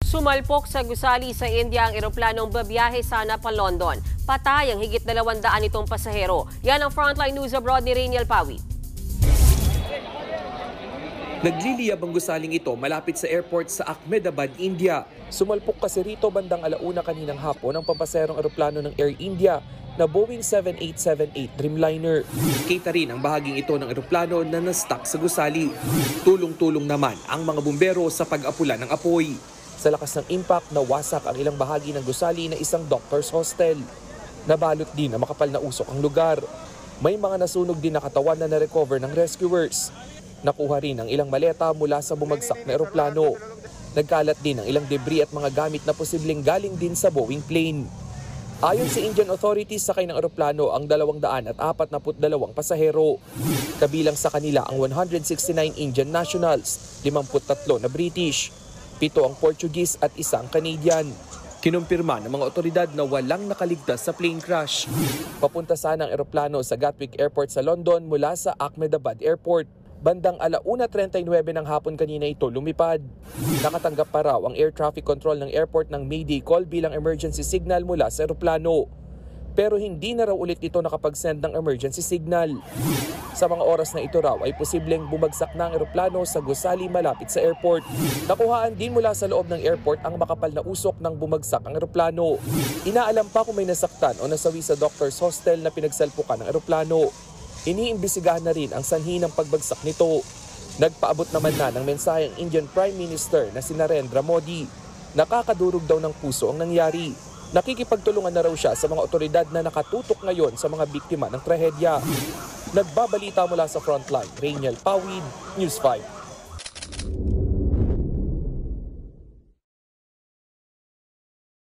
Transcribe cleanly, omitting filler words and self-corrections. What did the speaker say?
Sumalpok sa gusali sa India ang eroplanong babiyahe sana pa London. Patay ang higit 200 itong pasahero. Yan ang Frontline News Abroad ni Rainiel Pawi. Nagliliyab ang gusaling ito malapit sa airport sa Ahmedabad, India. Sumalpok kasi rito bandang alauna kaninang hapon ang pampaserong eroplano ng Air India na Boeing 7878 Dreamliner. Kita rin ang bahaging ito ng eroplano na na-stuck sa gusali. Tulong-tulong naman ang mga bumbero sa pag-apula ng apoy. Sa lakas ng impact, nawasak ang ilang bahagi ng gusali na isang doctor's hostel. Nabalot din na makapal na usok ang lugar. May mga nasunog din na katawan na na-recover ng rescuers. Nakuha rin ang ilang maleta mula sa bumagsak na eroplano. Nagkalat din ang ilang debris at mga gamit na posibleng galing din sa Boeing plane. Ayon sa Indian authorities, sakay ng eroplano ang 242 pasahero. Kabilang sa kanila ang 169 Indian nationals, 53 na British, 7 ang Portuguese at 1 Canadian. Kinumpirma ng mga otoridad na walang nakaligtas sa plane crash. Papunta sana ang eroplano sa Gatwick Airport sa London mula sa Ahmedabad Airport. Bandang 1:39 ng hapon kanina ito lumipad. Nakatanggap pa raw ang air traffic control ng airport ng Mayday call bilang emergency signal mula sa eroplano. Pero hindi na raw ulit ito nakapag-send ng emergency signal. Sa mga oras na ito raw ay posibleng bumagsak na ang eroplano sa gusali malapit sa airport. Nakuhaan din mula sa loob ng airport ang makapal na usok ng bumagsak ang eroplano. Inaalam pa kung may nasaktan o nasawi sa doctor's hostel na pinagsalpukan ng eroplano. Iniimbisigahan na rin ang sanhi ng pagbagsak nito. Nagpaabot naman na ng mensahe ang Indian Prime Minister na si Narendra Modi. Nakakadurog daw ng puso ang nangyari. Nakikipagtulungan na raw siya sa mga otoridad na nakatutok ngayon sa mga biktima ng trahedya. Nagbabalita mula sa Frontline, Rainiel Pawid, News 5.